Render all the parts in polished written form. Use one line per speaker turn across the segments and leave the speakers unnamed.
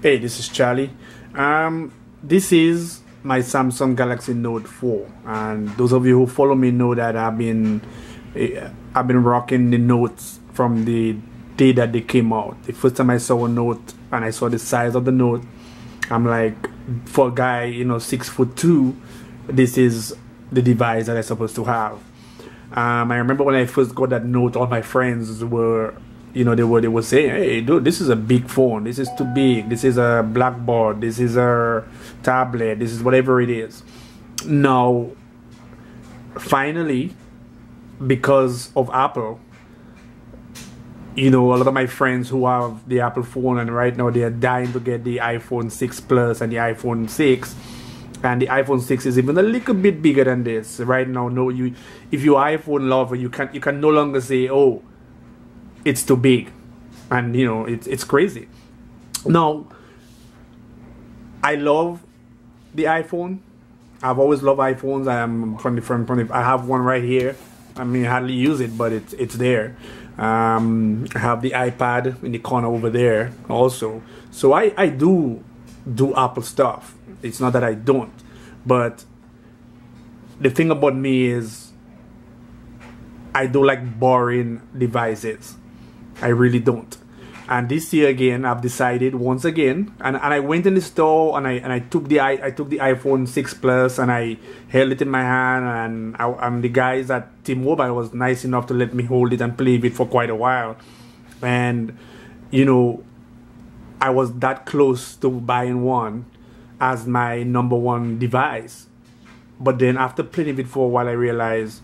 Hey, this is Charlie. This is my Samsung Galaxy Note 4, and those of you who follow me know that I've been rocking the Notes from the day that they came out. The first time I saw a Note and I saw the size of the Note, I'm like, for a guy, 6'2", this is the device that I'm supposed to have. I remember when I first got that Note, all my friends were, they were saying, "Hey, dude, this is a big phone. This is too big. This is a blackboard. This is a tablet. This is whatever it is." Now, finally, because of Apple, a lot of my friends who have the Apple phone, and right now they are dying to get the iPhone 6 Plus and the iPhone 6. And the iPhone 6 is even a little bit bigger than this. Right now, if you're iPhone lover, you can no longer say, "Oh, it's too big," and it's crazy. Now, I love the iPhone. I've always loved iPhones. I am I have one right here. I mean, I hardly use it, but it's there. I have the iPad in the corner over there also. So I do Apple stuff. It's not that I don't, but the thing about me is I don't like boring devices. I really don't. And this year again, I've decided once again, and I went in the store and I took the iPhone 6 Plus and I held it in my hand, and the guys at T-Mobile was nice enough to let me hold it and play with it for quite a while. And I was that close to buying one as my #1 device. But then after playing with it for a while, I realized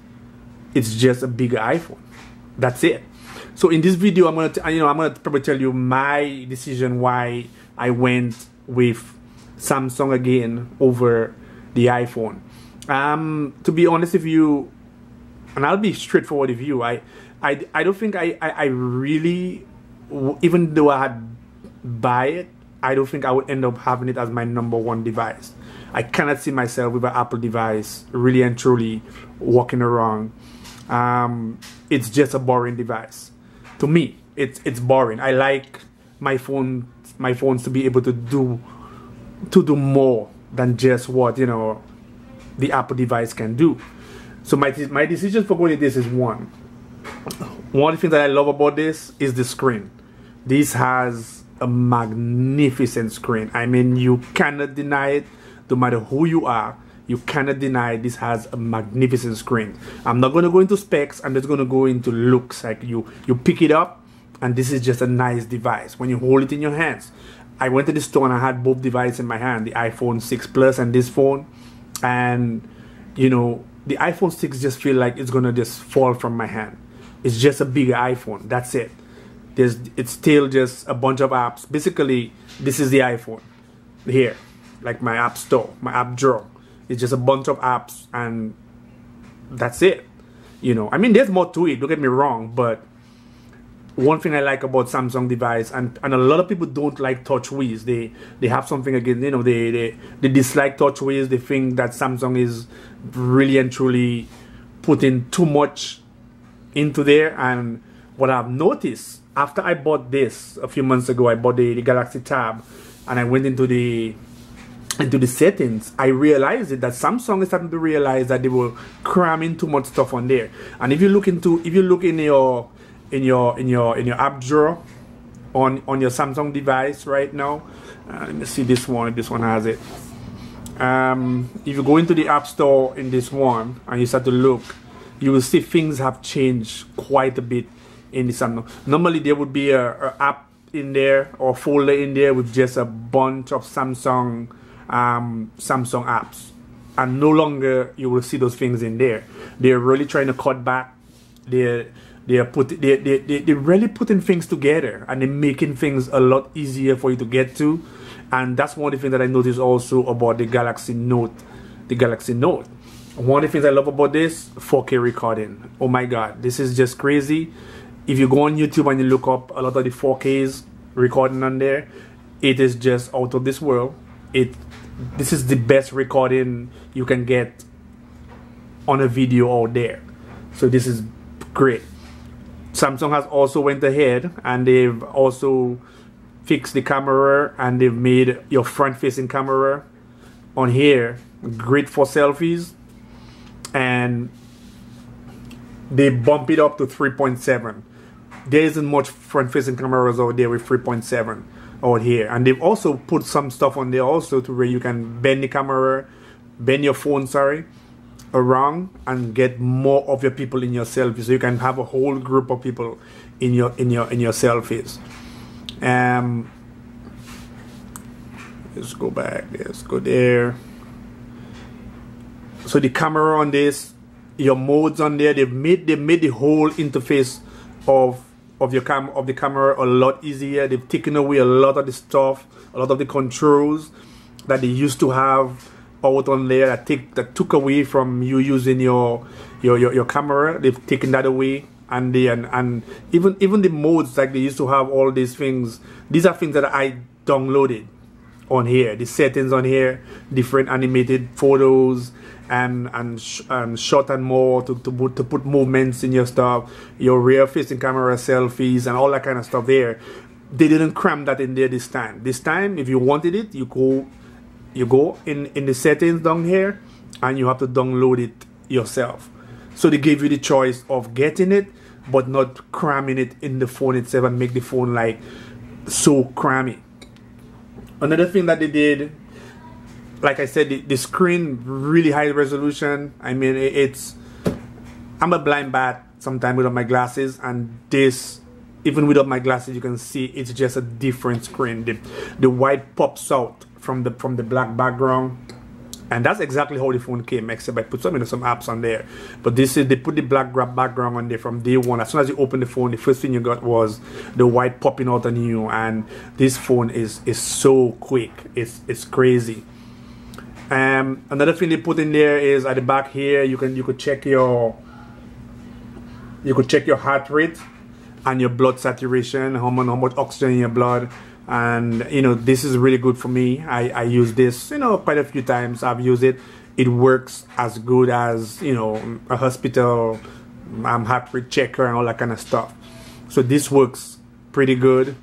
it's just a bigger iPhone. That's it. So in this video, I'm gonna probably tell you my decision why I went with Samsung again over the iPhone. To be honest with you, and I'll be straightforward with you, I don't think I really, even though I had buy it, I don't think I would end up having it as my #1 device. I cannot see myself with an Apple device really and truly walking around. It's just a boring device. To me, it's boring. I like my phones to be able to do more than just what the Apple device can do. So my decision for going to this is one of the things that I love about this is the screen. This has a magnificent screen. I mean, you cannot deny it. No matter who you are, you cannot deny this has a magnificent screen. I'm not going to go into specs. I'm just going to go into looks. Like you pick it up, and this is just a nice device when you hold it in your hands. I went to the store and I had both devices in my hand, the iPhone 6 Plus and this phone, and the iPhone 6 just feel like it's gonna just fall from my hand. It's just a bigger iPhone. That's it. It's still just a bunch of apps. Basically, this is the iPhone here, like my app store, my app drawer. It's just a bunch of apps, and that's it. I mean, there's more to it, don't get me wrong, but one thing I like about Samsung device, and a lot of people don't like TouchWiz. They have something against, they dislike TouchWiz. They think that Samsung is really and truly putting too much into there. And what I've noticed after I bought this a few months ago, I bought the Galaxy Tab, and I went into the settings. I realized that Samsung is starting to realize that they were cramming too much stuff on there. And if you look in your app drawer on your Samsung device right now, let me see this one, if this one has it. If you go into the app store in this one and you start to look, you will see things have changed quite a bit in the Samsung. Normally there would be a app in there or folder in there with just a bunch of Samsung apps, and no longer you will see those things in there. They're really trying to cut back. They're really putting things together, and they're making things a lot easier for you to get to. And that's one of the things that I noticed also about the Galaxy Note. One of the things I love about this, 4K recording. Oh my God, this is just crazy. If you go on YouTube and you look up a lot of the 4Ks recording on there, it is just out of this world. This is the best recording you can get on a video out there. So this is great. Samsung has also went ahead and they've also fixed the camera, and they've made your front-facing camera on here great for selfies, and they bump it up to 3.7. There isn't much front-facing cameras out there with 3.7 out here, and they've also put some stuff on there also to where you can bend the camera, bend your phone, sorry, around and get more of your people in your selfies, so you can have a whole group of people in your selfies. Let's go back. Let's go there. So the camera on this, your modes on there, they've made the whole interface of the camera a lot easier. They've taken away a lot of the stuff, a lot of the controls that they used to have out on there that took away from you using your camera. They've taken that away, and even the modes, like they used to have all these things. These are things that I downloaded on here. The settings on here, different animated photos and shot and more to put movements in your stuff, your rear facing camera selfies and all that kind of stuff there. They didn't cram that in there this time. This time, if you wanted it, you go in the settings down here, and you have to download it yourself. So they gave you the choice of getting it but not cramming it in the phone itself and make the phone like so crammy. Another thing that they did, like I said, the screen really high resolution. I mean, I'm a blind bat sometimes without my glasses, and this, even without my glasses, you can see it's just a different screen. The white pops out from the black background, and that's exactly how the phone came, except I put some apps on there. But they put the black background on there from day one. As soon as you open the phone, the first thing you got was the white popping out on you, and this phone is so quick. It's crazy. Another thing they put in there is at the back here, you could check your heart rate and your blood saturation, how much oxygen in your blood. And you know, this is really good for me. I use this, you know, quite a few times. I've used it. It works as good as, you know, a hospital heart rate checker and all that kind of stuff. So this works pretty good.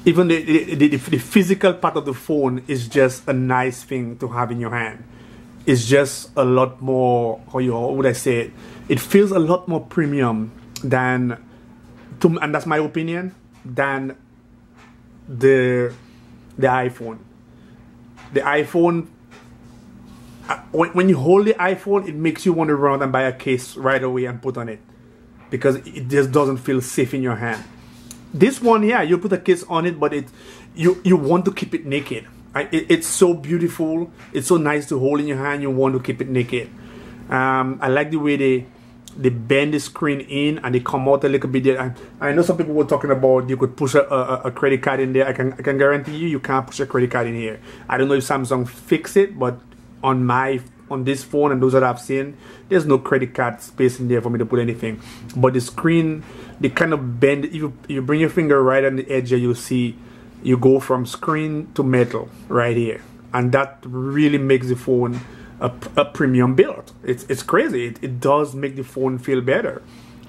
Even the physical part of the phone is just a nice thing to have in your hand. It's just a lot more, how would I say it? It feels a lot more premium than, and that's my opinion, than the iPhone. The iPhone, when you hold the iPhone, it makes you want to run and buy a case right away and put on it, because it just doesn't feel safe in your hand. This one, yeah, you put a case on it, but you want to keep it naked. It's so beautiful. It's so nice to hold in your hand. You want to keep it naked. I like the way they bend the screen in and they come out a little bit there. I know some people were talking about you could push a credit card in there. I can guarantee you can't push a credit card in here. I don't know if Samsung fixed it, but on this phone and those that I've seen, there's no credit card space in there for me to put anything. But the screen, they kind of bend. If you bring your finger right on the edge here, you'll see you go from screen to metal right here, and that really makes the phone a premium build. It's crazy. It does make the phone feel better.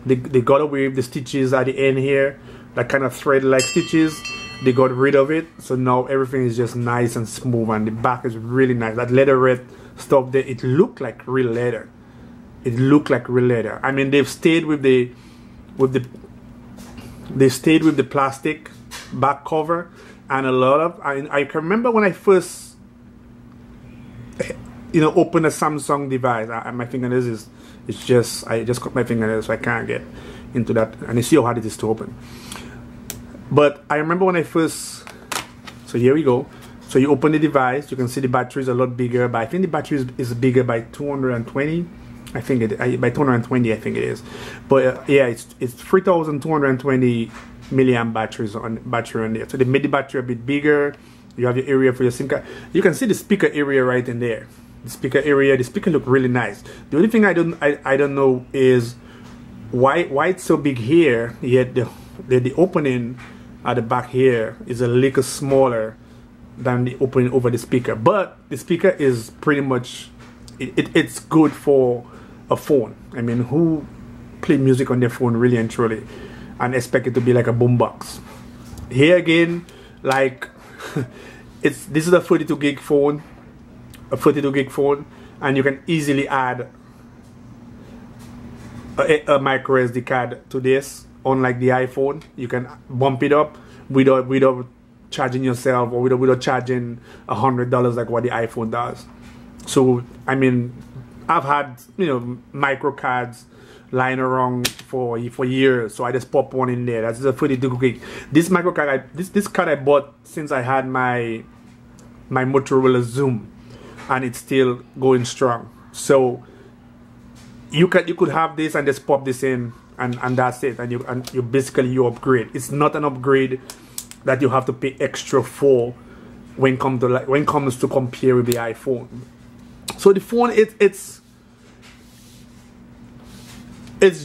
They got away with the stitches at the end here, that kind of thread-like stitches. They got rid of it, so now everything is just nice and smooth, and the back is really nice. That leatherette stuff there, it looked like real leather. It looked like real leather. I mean, they've stayed with the plastic back cover, and a lot of I can remember when I first, you know, opened a Samsung device. My fingernails I just cut my fingernails, so I can't get into that, and you see how hard it is to open. But I remember when I first, so here we go. So you open the device, you can see the battery is a lot bigger, but I think the battery is bigger by 220. I think by 220, I think it is. But yeah, it's 3,220 milliamp battery on there. So they made the battery a bit bigger. You have your area for your SIM card. You can see the speaker area right in there. The speaker area, the speaker look really nice. The only thing I don't know is why it's so big here, yet the opening at the back here is a little smaller than the opening over the speaker. But the speaker is pretty much, it's good for a phone. I mean, who play music on their phone really and truly and expect it to be like a boombox? Here again, like this is a 32 gig phone, and you can easily add a micro SD card to this. Unlike the iPhone, you can bump it up without charging yourself, or without charging $100 like what the iPhone does. So I mean, I've had, you know, micro cards lying around for years, so I just pop one in there. That's a 32 gig. This micro card, this card I bought since I had my Motorola Zoom, and it's still going strong. So you could have this and just pop this in, and that's it, and you basically you upgrade. It's not an upgrade that you have to pay extra for when it comes to compare with the iPhone. So the phone, it's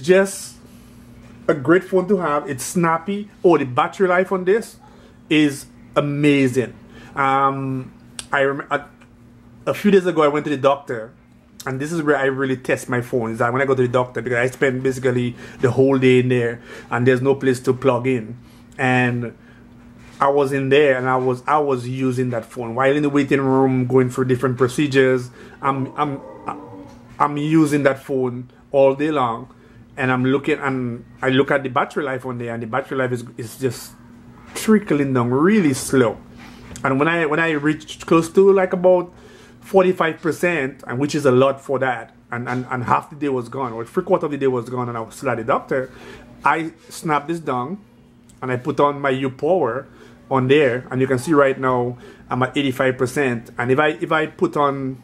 just a great phone to have. It's snappy. Oh, the battery life on this is amazing. I remember a few days ago I went to the doctor, and this is where I really test my phone. Is that when I go to the doctor, because I spend basically the whole day in there, and there's no place to plug in, and I was in there, and I was using that phone while in the waiting room, going through different procedures. I'm using that phone all day long, and I'm looking, and I look at the battery life on there, and the battery life is just trickling down really slow. And when I reached close to like about 45%, and which is a lot for that, and half the day was gone, or 3/4 of the day was gone, and I was still at the doctor, I snapped this down, and I put on my UPower on there, and you can see right now I'm at 85%. And if I put on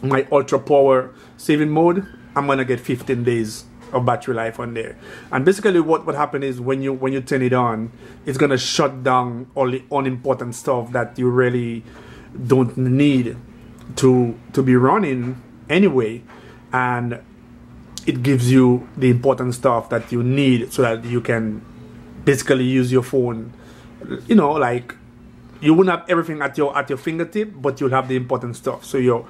my ultra power saving mode, I'm gonna get 15 days of battery life on there. And basically what happened is when you turn it on, it's gonna shut down all the unimportant stuff that you really don't need to be running anyway, and it gives you the important stuff that you need so that you can basically use your phone. You know, like, you wouldn't have everything at your fingertip, but you'll have the important stuff. So you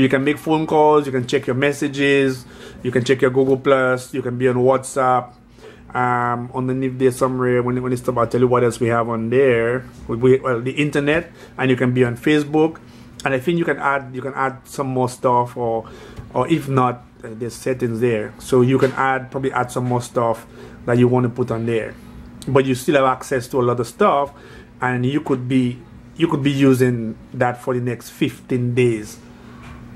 can make phone calls, you can check your messages, you can check your Google Plus, you can be on WhatsApp. Underneath there somewhere, when it's about, I'll tell you what else we have on there. Well, the internet, and you can be on Facebook, and I think you can add some more stuff, or if not, there's settings there, so you can probably add some more stuff that you want to put on there. But you still have access to a lot of stuff, and you could be using that for the next 15 days.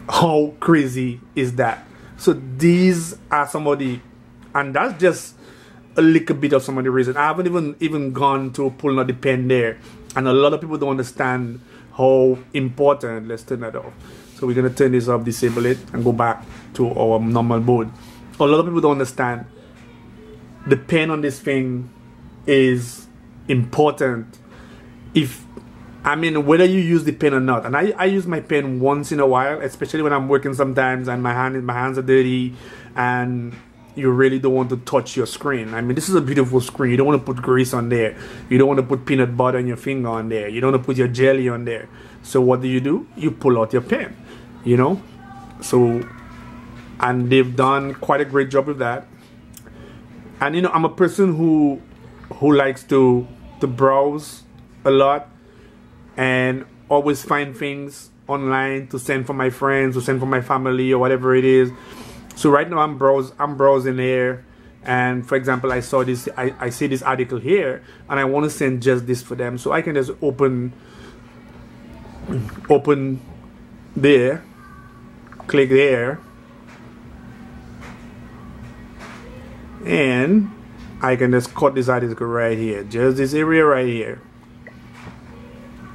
How crazy is that? So these are some of the, and that's just a little bit of some of the reasons. I haven't even gone to pulling out the pen there, and a lot of people don't understand how important. Let's turn that off. So we're gonna turn this off, disable it, and go back to our normal mode. A lot of people don't understand the pen on this thing is important. I mean, whether you use the pen or not, and I use my pen once in a while, especially when I'm working sometimes and my hands are dirty, and you really don't want to touch your screen. I mean, this is a beautiful screen. You don't want to put grease on there. You don't want to put peanut butter on your finger on there. You don't want to put your jelly on there. So what do? You pull out your pen, you know. So, and they've done quite a great job with that. And you know, I'm a person who likes to browse a lot and always find things online to send for my friends, to send for my family, or whatever it is. So right now I'm browsing here, and for example, I saw this, I see this article here, and I want to send just this for them. So I can just open there, click there, and I can just cut this article right here, just this area right here,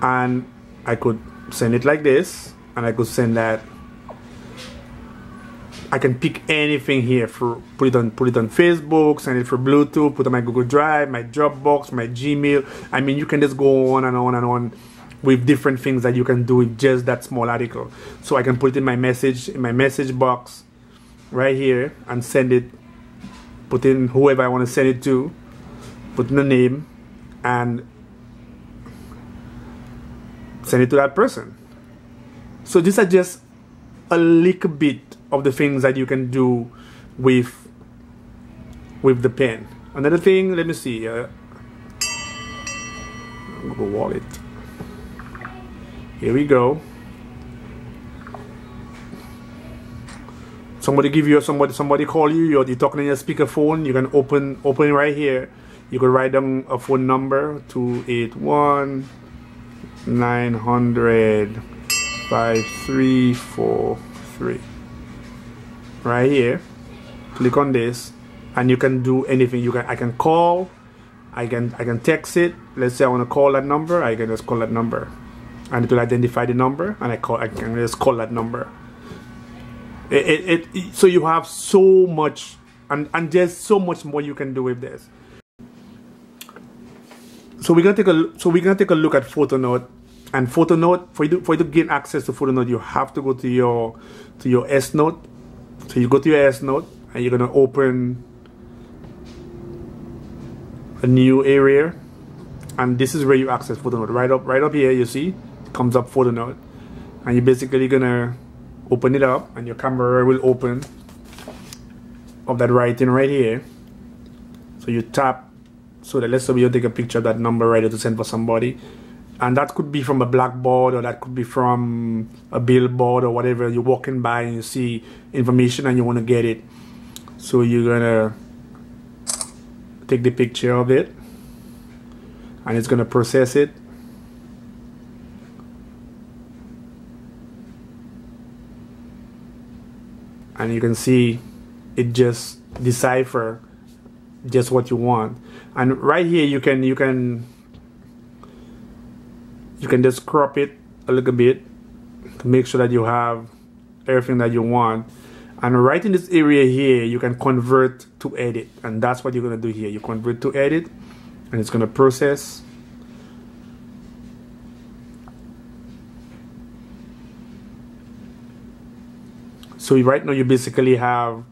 and I could send it like this, and I could send that. I can pick anything here, put it on Facebook, send it for Bluetooth, put it on my Google Drive, my Dropbox, my Gmail. I mean, you can just go on and on and on with different things that you can do with just that small article. So I can put it in my message box right here and send it. Put in whoever I want to send it to, put in the name, and send it to that person. So these are just a little bit of the things that you can do with the pen. Another thing, let me see. Google Wallet. Here we go. Somebody give you somebody call you. You're talking on your speakerphone. You can open right here. You can write down a phone number 281-900-5343. Right here. Click on this, and you can do anything. I can call. I can text it. Let's say I want to call that number. I can just call that number, and it will identify the number, and I can just call that number. So you have so much, and there's so much more you can do with this. So we're gonna take a look at PhotoNote. And PhotoNote, for you to gain access to PhotoNote, you have to go to your S Note. So you go to your S Note, and you're gonna open a new area, and this is where you access PhotoNote. Right up here, you see it comes up PhotoNote, and you're basically gonna open it up, and your camera will open of that writing right here. So you tap, so that let's say you take a picture of that number ready to send for somebody, and that could be from a blackboard, or that could be from a billboard, or whatever. You're walking by and you see information and you want to get it, so you're gonna take the picture of it, and it's gonna process it. And you can see it just decipher just what you want. And right here you can just crop it a little bit to make sure that you have everything that you want. And right in this area here, you can convert to edit, and that's what you're gonna do here. You convert to edit, and it's gonna process. So right now you basically have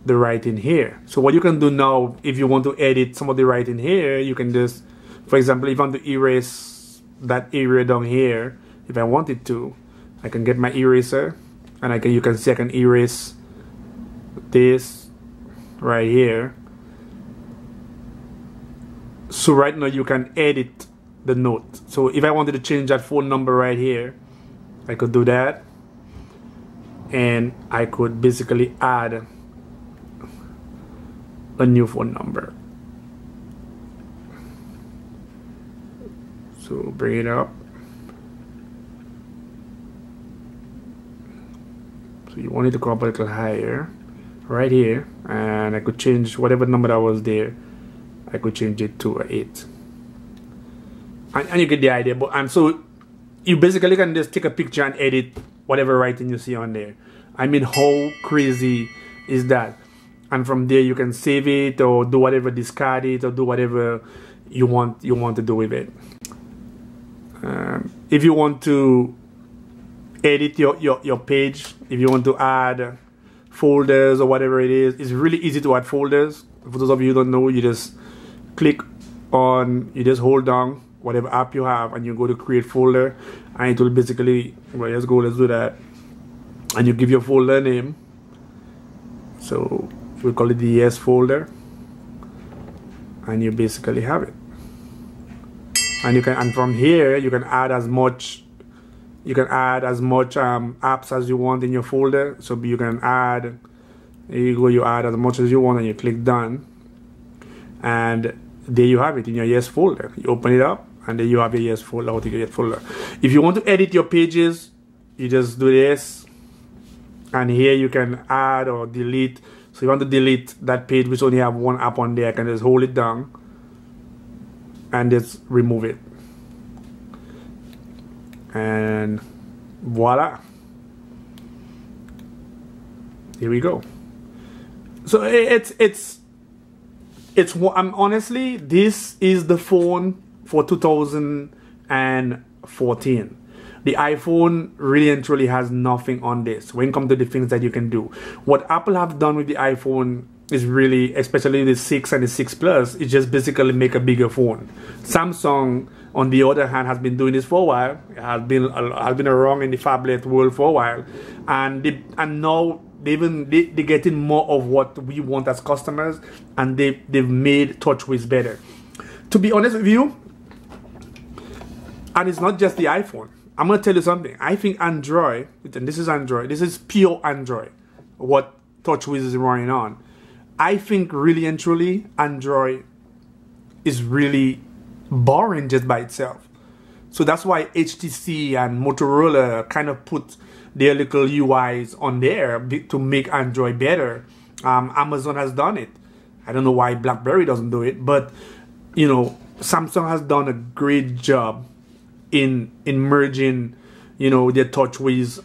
the writing here. So what you can do now, if you want to edit some of the writing here, you can just, for example, if I want to erase that area down here, if I wanted to, I can get my eraser, and you can see I can erase this right here. So right now you can edit the note. So if I wanted to change that phone number right here, I could do that. And I could basically add a new phone number. So bring it up. So you want it to come up a little higher, right here, and I could change whatever number that was there. I could change it to 8, and you get the idea. And so you basically can just take a picture and edit whatever writing you see on there. I mean, how crazy is that? And from there you can save it, or do whatever, discard it, or do whatever you want to do with it. If you want to edit your page, if you want to add folders or whatever it is, it's really easy to add folders. For those of you who don't know, you just click on, you just hold down whatever app you have, and you go to create folder, and it will basically, well, let's do that, and you give your folder name. So we'll call it the yes folder, and you basically have it. And from here you can add as much apps as you want in your folder. So you can add, there you go, you add as much as you want, and you click done, and there you have it in your yes folder. You open it up, and there you have your yes folder. How to get folder. If you want to edit your pages, you just do this, and here you can add or delete. So you want to delete that page which only have one app on there, I can just hold it down and just remove it, and voila, here we go. So honestly, this is the phone for 2014. The iPhone really and truly has nothing on this when it comes to the things that you can do. What Apple have done with the iPhone is really, especially the 6 and the 6 Plus, is just basically make a bigger phone. Samsung, on the other hand, has been doing this for a while. It has been around in the phablet world for a while, and now they're getting more of what we want as customers, and they've made TouchWiz better. To be honest with you, And it's not just the iPhone. I'm going to tell you something. I think Android, and this is Android, this is pure Android, what TouchWiz is running on. I think really and truly, Android is really boring just by itself. So that's why HTC and Motorola kind of put their little UIs on there to make Android better. Amazon has done it. I don't know why BlackBerry doesn't do it, but you know, Samsung has done a great job in merging, you know, their TouchWiz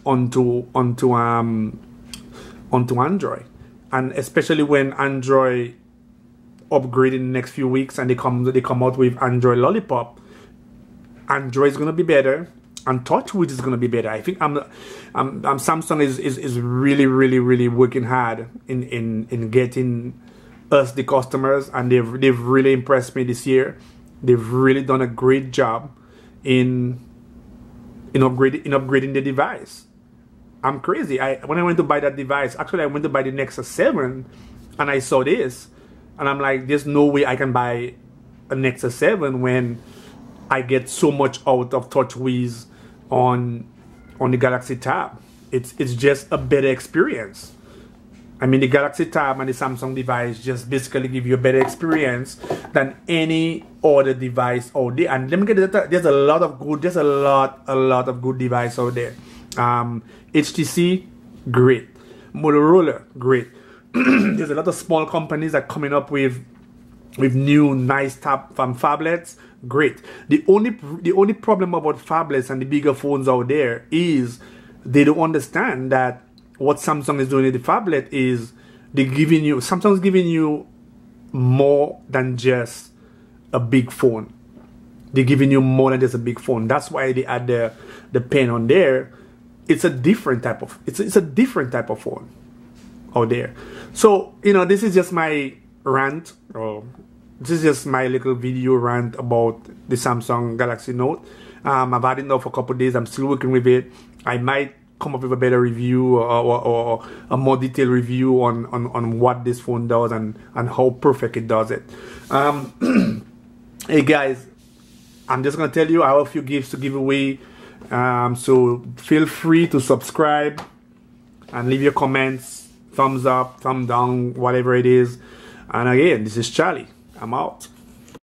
onto Android, and especially when Android upgrade in the next few weeks and they come out with Android Lollipop, Android is gonna be better and TouchWiz is gonna be better. I think Samsung is really working hard in getting us the customers, and they've really impressed me this year. They've really done a great job in upgrading the device. I'm crazy. When I went to buy that device, actually I went to buy the Nexus 7 and I saw this and I'm like, there's no way I can buy a Nexus 7 when I get so much out of TouchWiz on the Galaxy Tab. It's just a better experience. I mean, the Galaxy Tab and the Samsung device just basically give you a better experience than any other device out there. And let me get that, there's a lot of good device out there. HTC, great. Motorola, great. There's a lot of small companies that are coming up with new nice phablets, great. The only problem about phablets and the bigger phones out there is they don't understand that what Samsung is doing with the phablet is Samsung's giving you more than just a big phone. They're giving you more than just a big phone. That's why they add the pen on there. It's a different type of it's a different type of phone out there. So, you know, this is just my rant, or this is just my little video rant about the Samsung Galaxy Note. I've had it now for a couple of days. I'm still working with it. I might come up with a better review or a more detailed review on what this phone does and how perfect it does it. Hey guys, I'm just gonna tell you I have a few gifts to give away, so feel free to subscribe and leave your comments, thumbs up, thumb down, whatever it is. And again, this is Charlie. I'm out.